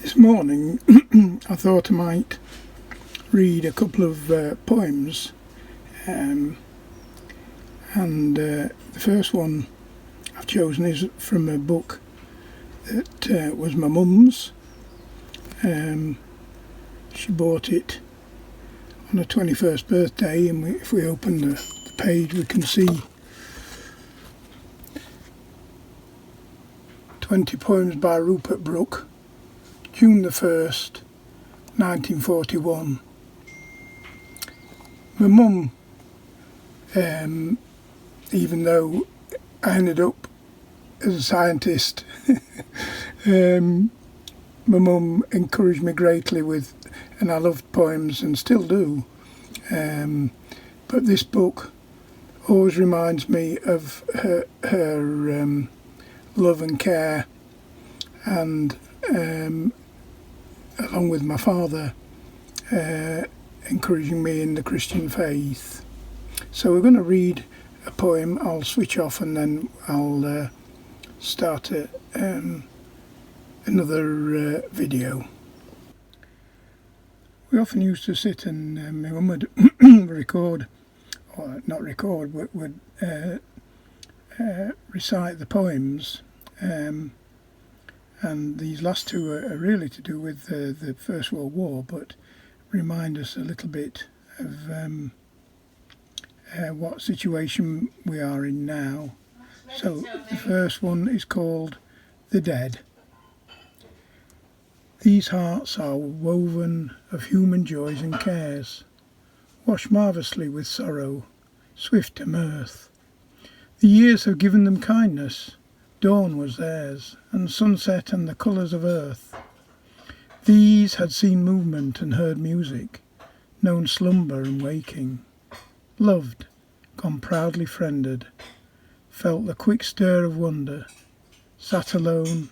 This morning I thought I might read a couple of poems, and the first one I've chosen is from a book that was my mum's. She bought it on her 21st birthday, and if we open the page we can see 20 poems by Rupert Brooke, June the 1st, 1941. My mum, even though I ended up as a scientist, my mum encouraged me greatly with, and I loved poems and still do, but this book always reminds me of her love and care, and along with my father, encouraging me in the Christian faith. So we're going to read a poem. I'll switch off and then I'll start another video. We often used to sit and my mum would record, or not record, but would recite the poems. And these last two are really to do with the First World War, but remind us a little bit of what situation we are in now. So the first one is called The Dead. These hearts are woven of human joys and cares, washed marvellously with sorrow, swift to mirth. The years have given them kindness, dawn was theirs, and sunset and the colours of earth. These had seen movement and heard music, known slumber and waking, loved, gone proudly friended, felt the quick stir of wonder, sat alone,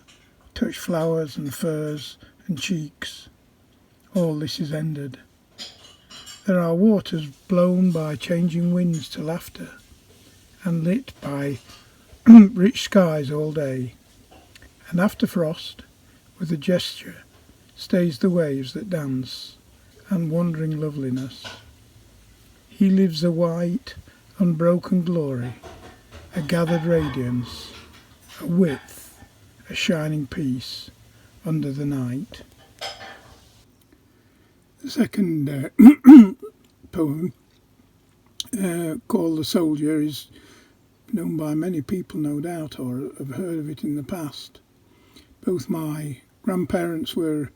touched flowers and furs and cheeks. All this is ended. There are waters blown by changing winds to laughter, and lit by rich skies all day, and after frost, with a gesture, stays the waves that dance, and wandering loveliness. He lives a white, unbroken glory, a gathered radiance, a width, a shining peace, under the night. The second poem, called The Soldier, is known by many people, no doubt, or have heard of it in the past. Both my grandparents were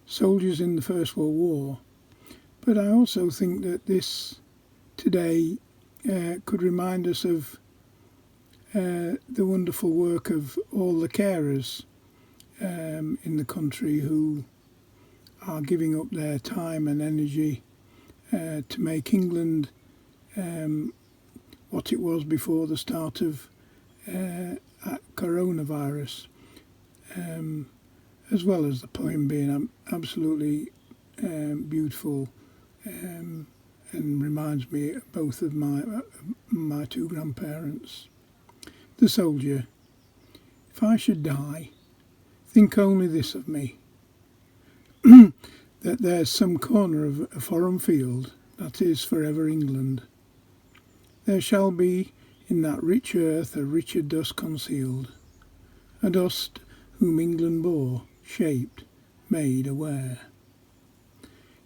soldiers in the First World War, but I also think that this today could remind us of the wonderful work of all the carers in the country who are giving up their time and energy to make England what it was before the start of coronavirus, as well as the poem being absolutely beautiful, and reminds me both of my two grandparents. The Soldier. If I should die, think only this of me, that there's some corner of a foreign field that is forever England. There shall be in that rich earth a richer dust concealed, a dust whom England bore, shaped, made aware.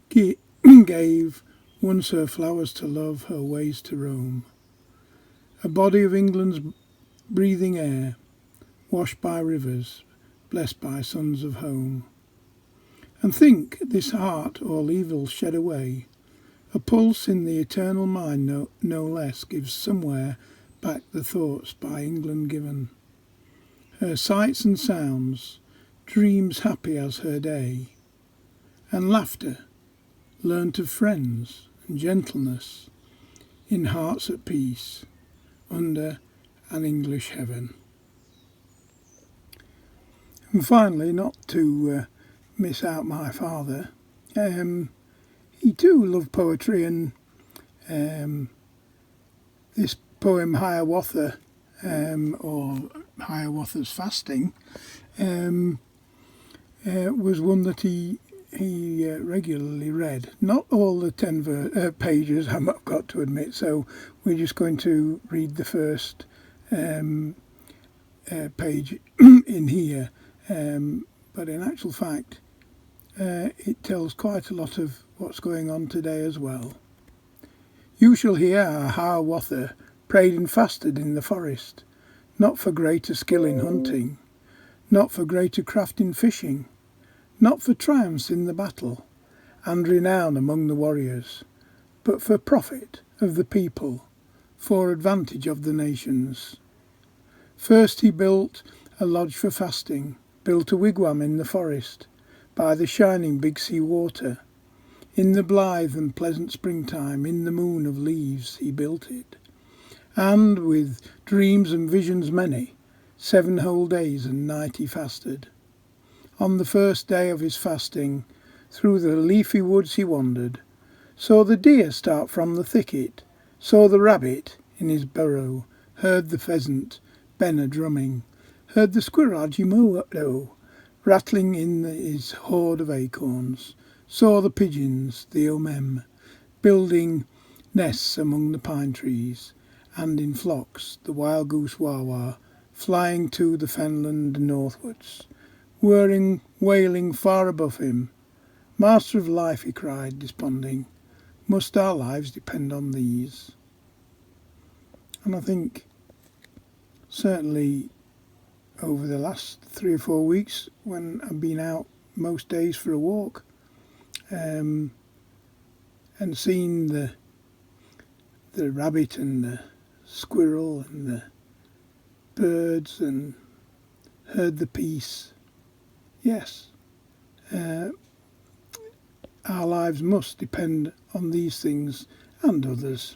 Gave once her flowers to love, her ways to roam, a body of England's breathing air, washed by rivers, blessed by sons of home. And think, this heart all evil shed away, a pulse in the eternal mind no less gives somewhere back the thoughts by England given. Her sights and sounds, dreams happy as her day, and laughter, learnt of friends, and gentleness, in hearts at peace, under an English heaven. And finally, not to miss out my father, he too loved poetry, and this poem Hiawatha, or Hiawatha's Fasting, was one that he regularly read. Not all the 10 pages, I've got to admit, so we're just going to read the first page in here. But in actual fact, it tells quite a lot of what's going on today as well. You shall hear how Hiawatha prayed and fasted in the forest, not for greater skill in hunting, not for greater craft in fishing, not for triumphs in the battle, and renown among the warriors, but for profit of the people, for advantage of the nations. First he built a lodge for fasting, built a wigwam in the forest, by the shining big sea water. In the blithe and pleasant springtime, in the moon of leaves he built it. And with dreams and visions many, 7 whole days and night he fasted. On the first day of his fasting, through the leafy woods he wandered, saw the deer start from the thicket, saw the rabbit in his burrow, heard the pheasant ben a drumming, heard the squirrel Hiawatha rattling in his hoard of acorns, saw the pigeons, the omem, building nests among the pine trees, and in flocks the wild goose wawa flying to the fenland northwards, whirring, wailing far above him. Master of life, he cried, desponding, must our lives depend on these? And I think certainly over the last 3 or 4 weeks, when I've been out most days for a walk, and seen the rabbit and the squirrel and the birds and heard the peace. Yes, our lives must depend on these things and others.